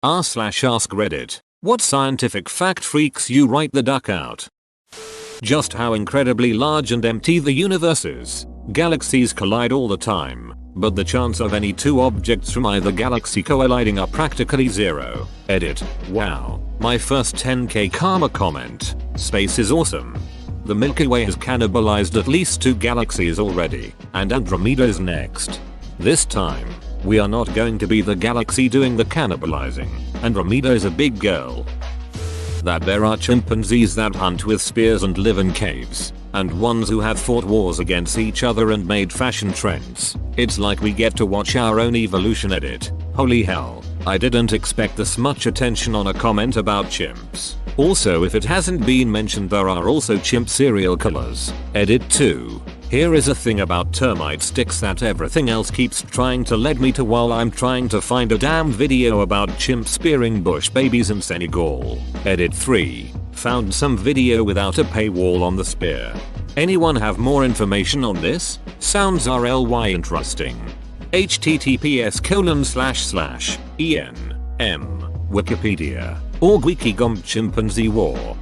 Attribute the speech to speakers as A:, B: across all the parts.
A: r/ask Reddit. What scientific fact freaks you right the duck out? Just how incredibly large and empty the universe is. Galaxies collide all the time, but the chance of any two objects from either galaxy colliding are practically zero. Edit. Wow. My first 10k karma comment. Space is awesome. The Milky Way has cannibalized at least 2 galaxies already, and Andromeda is next. This time, we are not going to be the galaxy doing the cannibalizing. Andromeda is a big girl. That there are chimpanzees that hunt with spears and live in caves, and ones who have fought wars against each other and made fashion trends. It's like we get to watch our own evolution. Edit. Holy hell, I didn't expect this much attention on a comment about chimps. Also, if it hasn't been mentioned, there are also chimp serial killers. Edit 2. Here is a thing about termite sticks that everything else keeps trying to lead me to while I'm trying to find a damn video about chimps spearing bush babies in Senegal. Edit 3. Found some video without a paywall on the spear. Anyone have more information on this? Sounds RLY interesting. https://en.m Wikipedia. Org Wikigomb Chimpanzee War.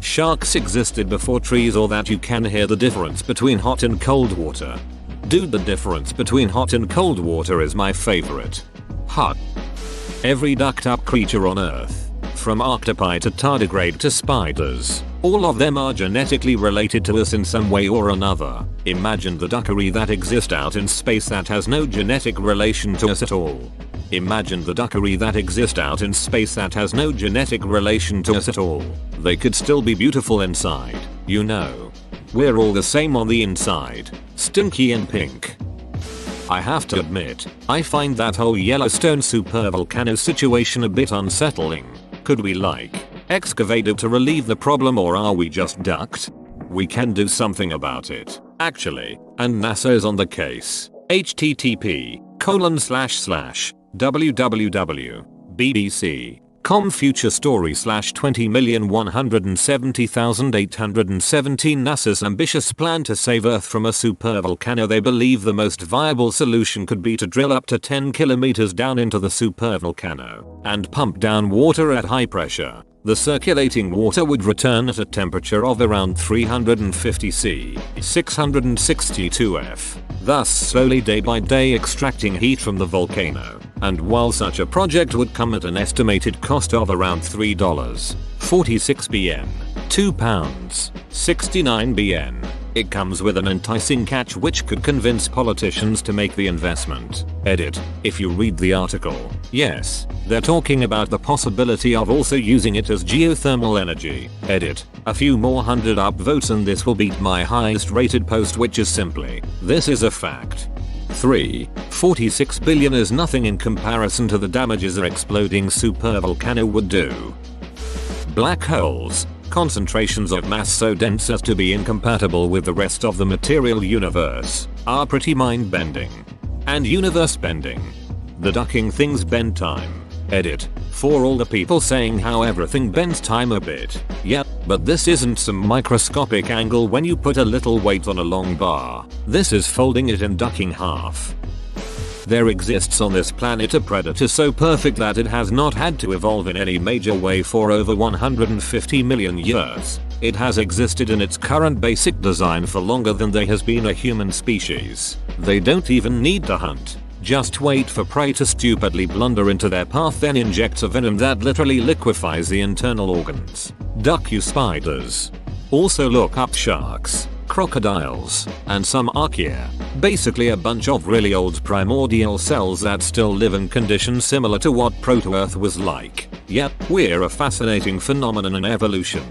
A: Sharks existed before trees, or that you can hear the difference between hot and cold water. Dude, the difference between hot and cold water is my favorite. Hot. Every ducked up creature on Earth, from octopi to tardigrade to spiders, all of them are genetically related to us in some way or another. Imagine the duckery that exists out in space that has no genetic relation to us at all. Imagine the duckery that exists out in space that has no genetic relation to us at all. They could still be beautiful inside, you know. We're all the same on the inside, stinky and pink. I have to admit, I find that whole Yellowstone supervolcano situation a bit unsettling. Could we excavate it to relieve the problem, or are we just ducked? We can do something about it, actually, and NASA is on the case. http://www.bbc.com Future Story /20,170,817 NASA's ambitious plan to save Earth from a supervolcano. They believe the most viable solution could be to drill up to 10 kilometers down into the supervolcano and pump down water at high pressure. The circulating water would return at a temperature of around 350 C, 662 F, thus slowly day by day extracting heat from the volcano. And while such a project would come at an estimated cost of around $3.46 bn, £2.69 bn, it comes with an enticing catch which could convince politicians to make the investment. Edit. If you read the article, yes, they're talking about the possibility of also using it as geothermal energy. Edit. A few more hundred upvotes and this will beat my highest rated post, which is simply, this is a fact. 3.46 billion is nothing in comparison to the damages an exploding supervolcano would do. Black holes, concentrations of mass so dense as to be incompatible with the rest of the material universe, are pretty mind-bending. And universe-bending. The ducking things bend time. Edit. For all the people saying how everything bends time a bit. Yep, but this isn't some microscopic angle when you put a little weight on a long bar. This is folding it and ducking half. There exists on this planet a predator so perfect that it has not had to evolve in any major way for over 150 million years. It has existed in its current basic design for longer than there has been a human species. They don't even need to hunt. Just wait for prey to stupidly blunder into their path, then inject a venom that literally liquefies the internal organs. Duck you spiders. Also look up sharks, crocodiles, and some archaea. Basically a bunch of really old primordial cells that still live in conditions similar to what Proto-Earth was like. Yep, we're a fascinating phenomenon in evolution.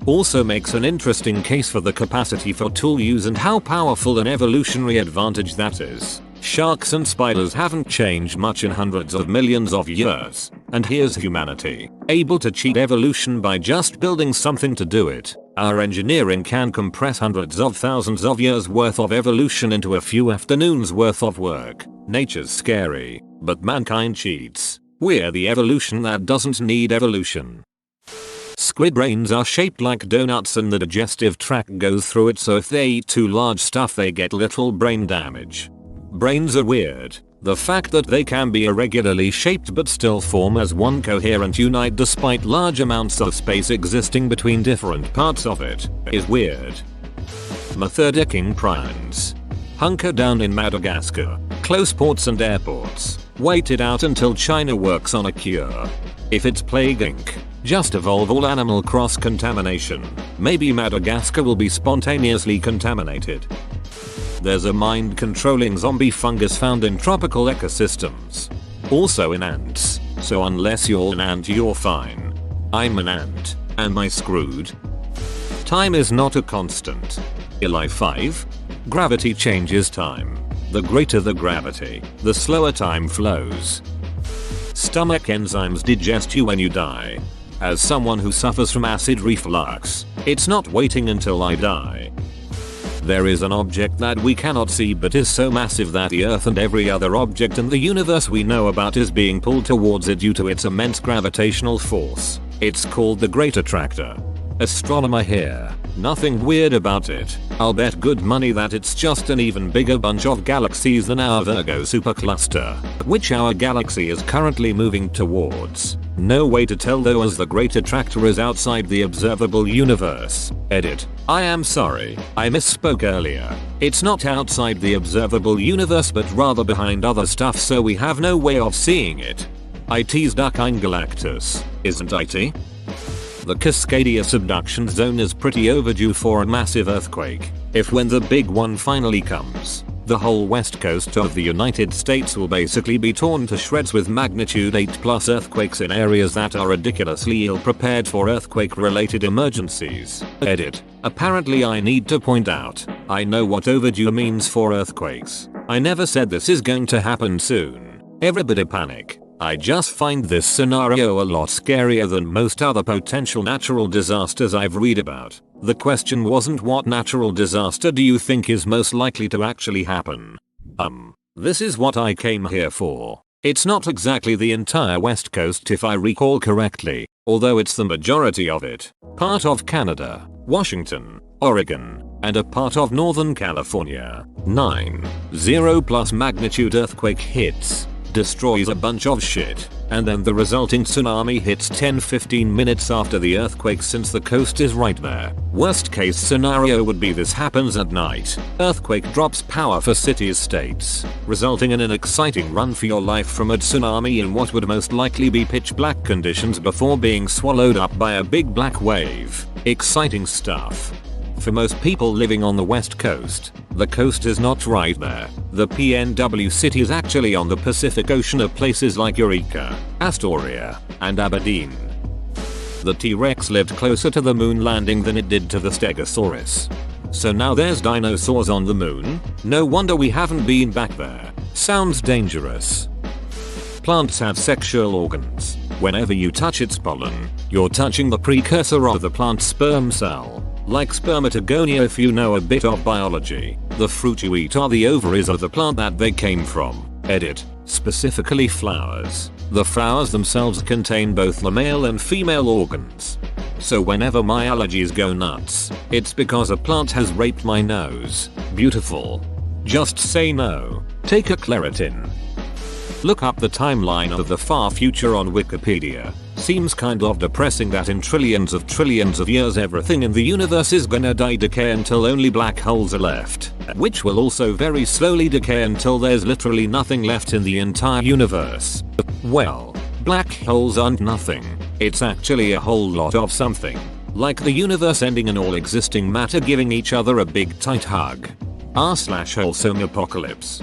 A: Also makes an interesting case for the capacity for tool use and how powerful an evolutionary advantage that is. Sharks and spiders haven't changed much in hundreds of millions of years, and here's humanity, able to cheat evolution by just building something to do it. Our engineering can compress hundreds of thousands of years worth of evolution into a few afternoons worth of work. Nature's scary, but mankind cheats. We're the evolution that doesn't need evolution. Squid brains are shaped like donuts and the digestive tract goes through it, so if they eat too large stuff they get little brain damage. Brains are weird. The fact that they can be irregularly shaped but still form as one coherent unit despite large amounts of space existing between different parts of it is weird. Methodiking prions. Hunker down in Madagascar. Close ports and airports. Wait it out until China works on a cure. If it's Plague Inc., just evolve all animal cross-contamination. Maybe Madagascar will be spontaneously contaminated. There's a mind-controlling zombie fungus found in tropical ecosystems. Also in ants, so unless you're an ant you're fine. I'm an ant. Am I screwed? Time is not a constant. Eli 5? Gravity changes time. The greater the gravity, the slower time flows. Stomach enzymes digest you when you die. As someone who suffers from acid reflux, it's not waiting until I die. There is an object that we cannot see but is so massive that the Earth and every other object in the universe we know about is being pulled towards it due to its immense gravitational force. It's called the Great Attractor. Astronomer here. Nothing weird about it. I'll bet good money that it's just an even bigger bunch of galaxies than our Virgo supercluster, which our galaxy is currently moving towards. No way to tell though as the Great Attractor is outside the observable universe. Edit. I am sorry, I misspoke earlier. It's not outside the observable universe but rather behind other stuff so we have no way of seeing it. IT's Duckine Galactus, isn't IT? The Cascadia subduction zone is pretty overdue for a massive earthquake. If when the big one finally comes, the whole west coast of the United States will basically be torn to shreds with magnitude 8+ earthquakes in areas that are ridiculously ill prepared for earthquake related emergencies. Edit. Apparently I need to point out, I know what overdue means for earthquakes. I never said this is going to happen soon. Everybody panic. I just find this scenario a lot scarier than most other potential natural disasters I've read about. The question wasn't what natural disaster do you think is most likely to actually happen? This is what I came here for. It's not exactly the entire west coast if I recall correctly, although it's the majority of it. Part of Canada, Washington, Oregon, and a part of Northern California. 9.0+ magnitude earthquake hits. Destroys a bunch of shit, and then the resulting tsunami hits 10-15 minutes after the earthquake since the coast is right there. Worst case scenario would be this happens at night. Earthquake drops power for cities states, resulting in an exciting run for your life from a tsunami in what would most likely be pitch black conditions before being swallowed up by a big black wave. Exciting stuff. For most people living on the west coast, the coast is not right there. The PNW city is actually on the Pacific Ocean at places like Eureka, Astoria, and Aberdeen. The T-Rex lived closer to the moon landing than it did to the Stegosaurus. So now there's dinosaurs on the moon? No wonder we haven't been back there. Sounds dangerous. Plants have sexual organs. Whenever you touch its pollen, you're touching the precursor of the plant's sperm cell. Like spermatogonia if you know a bit of biology. The fruit you eat are the ovaries of the plant that they came from. Edit. Specifically flowers. The flowers themselves contain both the male and female organs. So whenever my allergies go nuts, it's because a plant has raped my nose. Beautiful. Just say no. Take a Claritin. Look up the timeline of the far future on Wikipedia. Seems kind of depressing that in trillions of years everything in the universe is gonna die decay until only black holes are left, which will also very slowly decay until there's literally nothing left in the entire universe. Well, black holes aren't nothing. It's actually a whole lot of something. Like the universe ending and all existing matter giving each other a big tight hug. r/wholesome apocalypse.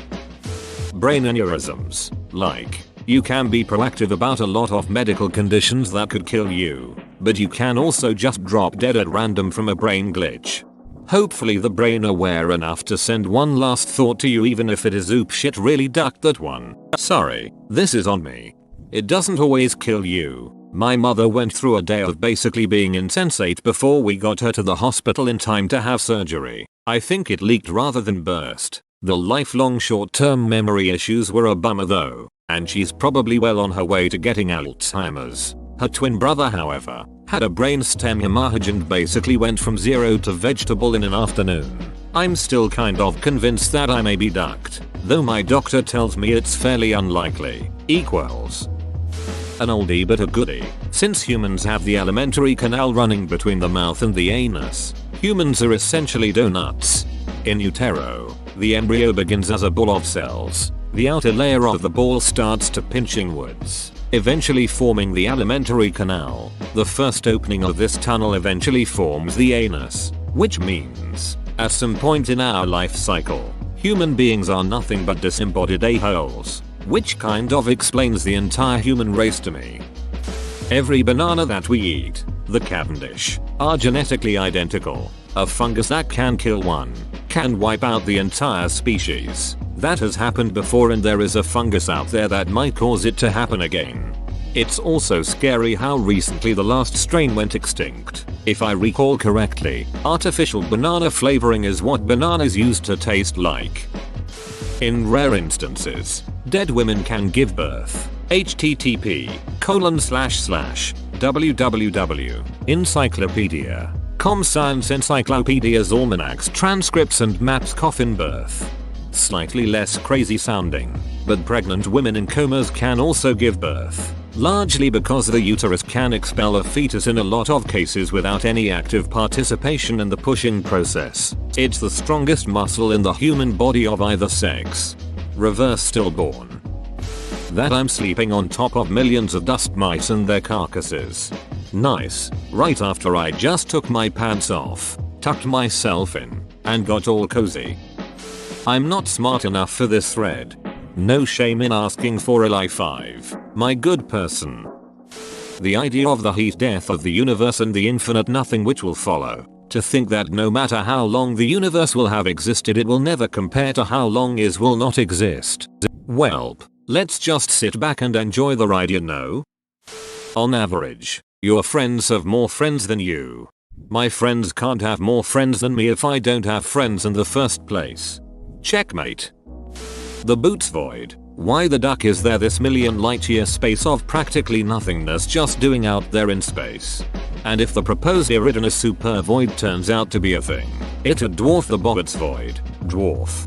A: Brain aneurysms. Like, you can be proactive about a lot of medical conditions that could kill you, but you can also just drop dead at random from a brain glitch. Hopefully the brain aware enough to send one last thought to you even if it is oops shit really ducked that one. Sorry, this is on me. It doesn't always kill you. My mother went through a day of basically being insensate before we got her to the hospital in time to have surgery. I think it leaked rather than burst. The lifelong short-term memory issues were a bummer though, and she's probably well on her way to getting Alzheimer's. Her twin brother however, had a brainstem hemorrhage and basically went from zero to vegetable in an afternoon. I'm still kind of convinced that I may be ducked, though my doctor tells me it's fairly unlikely. Equals an oldie but a goodie. Since humans have the alimentary canal running between the mouth and the anus, humans are essentially donuts. In utero, the embryo begins as a ball of cells. The outer layer of the ball starts to pinch inwards, eventually forming the alimentary canal. The first opening of this tunnel eventually forms the anus, which means, at some point in our life cycle, human beings are nothing but disembodied a-holes, which kind of explains the entire human race to me. Every banana that we eat, the Cavendish, are genetically identical. A fungus that can kill one can wipe out the entire species. That has happened before, and there is a fungus out there that might cause it to happen again. It's also scary how recently the last strain went extinct. If I recall correctly, artificial banana flavoring is what bananas used to taste like. In rare instances, dead women can give birth. http://www.encyclopedia.com Science Encyclopedia's almanacs, transcripts and maps coffin birth. Slightly less crazy sounding, but pregnant women in comas can also give birth, largely because the uterus can expel a fetus in a lot of cases without any active participation in the pushing process. It's the strongest muscle in the human body of either sex. Reverse stillborn. That I'm sleeping on top of millions of dust mites and their carcasses. Nice, right after I just took my pants off, tucked myself in, and got all cozy. I'm not smart enough for this thread. No shame in asking for a life 5, my good person. The idea of the heat death of the universe and the infinite nothing which will follow. To think that no matter how long the universe will have existed, it will never compare to how long is will not exist. Welp, let's just sit back and enjoy the ride, you know. On average, your friends have more friends than you. My friends can't have more friends than me if I don't have friends in the first place. Checkmate. The Boots Void. Why the duck is there this million light year space of practically nothingness just doing out there in space? And if the proposed Eridanus supervoid turns out to be a thing, it'd dwarf the Boggarts Void. Dwarf.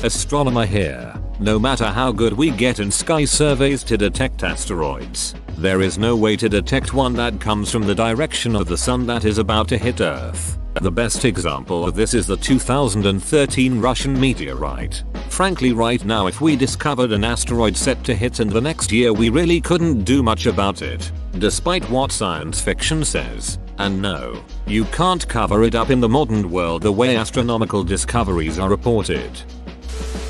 A: Astronomer here. No matter how good we get in sky surveys to detect asteroids, there is no way to detect one that comes from the direction of the sun that is about to hit Earth. The best example of this is the 2013 Russian meteorite. Frankly, right now if we discovered an asteroid set to hit in the next year, we really couldn't do much about it, despite what science fiction says. And no, you can't cover it up in the modern world the way astronomical discoveries are reported.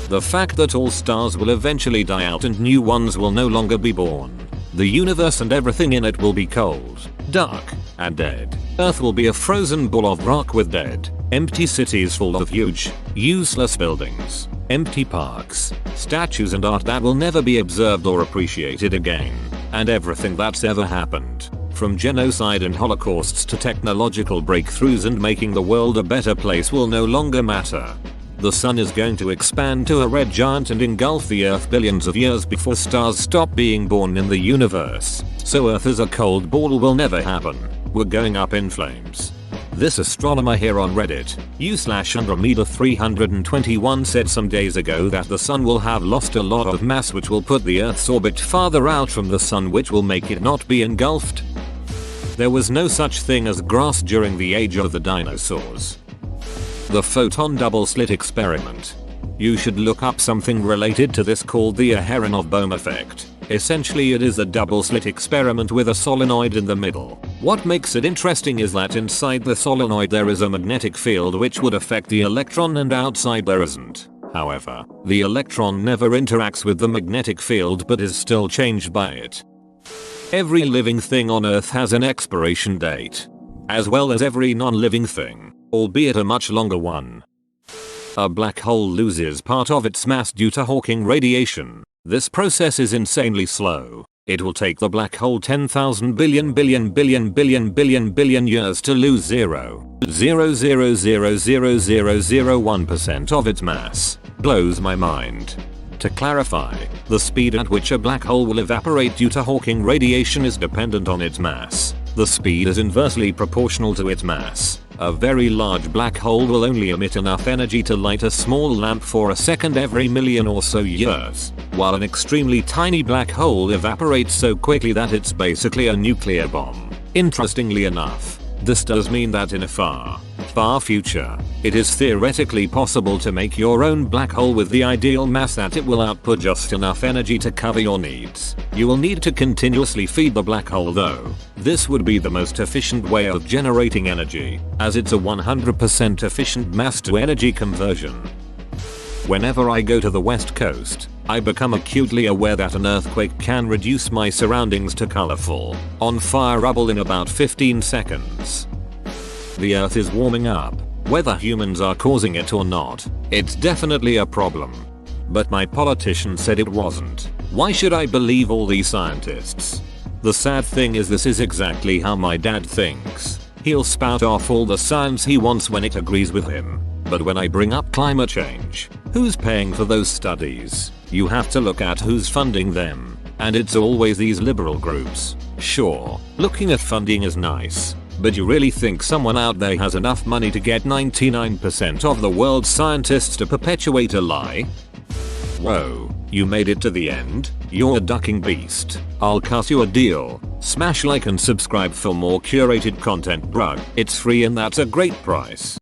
A: The fact that all stars will eventually die out and new ones will no longer be born. The universe and everything in it will be cold, dark, and dead. Earth will be a frozen ball of rock with dead, empty cities full of huge, useless buildings, empty parks, statues and art that will never be observed or appreciated again. And everything that's ever happened, from genocide and holocausts to technological breakthroughs and making the world a better place, will no longer matter. The sun is going to expand to a red giant and engulf the Earth billions of years before stars stop being born in the universe. So Earth as a cold ball will never happen. We're going up in flames. This astronomer here on Reddit, u/Andromeda321, said some days ago that the sun will have lost a lot of mass, which will put the Earth's orbit farther out from the sun, which will make it not be engulfed. There was no such thing as grass during the age of the dinosaurs. The photon double slit experiment. You should look up something related to this called the Aharonov-Bohm effect. Essentially it is a double slit experiment with a solenoid in the middle. What makes it interesting is that inside the solenoid there is a magnetic field which would affect the electron and outside there isn't. However, the electron never interacts with the magnetic field but is still changed by it. Every living thing on Earth has an expiration date, as well as every non-living thing, albeit a much longer one. A black hole loses part of its mass due to Hawking radiation. This process is insanely slow. It will take the black hole 10,000 billion years to lose 0.0000001% of its mass. Blows my mind. To clarify, the speed at which a black hole will evaporate due to Hawking radiation is dependent on its mass. The speed is inversely proportional to its mass. A very large black hole will only emit enough energy to light a small lamp for a second every million or so years, while an extremely tiny black hole evaporates so quickly that it's basically a nuclear bomb. Interestingly enough, this does mean that in a far future, it is theoretically possible to make your own black hole with the ideal mass that it will output just enough energy to cover your needs. You will need to continuously feed the black hole though. This would be the most efficient way of generating energy, as it's a 100% efficient mass to energy conversion. Whenever I go to the west coast, I become acutely aware that an earthquake can reduce my surroundings to colorful, on fire rubble in about 15 seconds. The earth is warming up, whether humans are causing it or not. It's definitely a problem. But my politician said it wasn't. Why should I believe all these scientists? The sad thing is this is exactly how my dad thinks. He'll spout off all the science he wants when it agrees with him. But when I bring up climate change, who's paying for those studies? You have to look at who's funding them. And it's always these liberal groups. Sure, looking at funding is nice. But you really think someone out there has enough money to get 99% of the world's scientists to perpetuate a lie? Whoa, you made it to the end? You're a ducking beast. I'll cut you a deal. Smash like and subscribe for more curated content, bruh. It's free and that's a great price.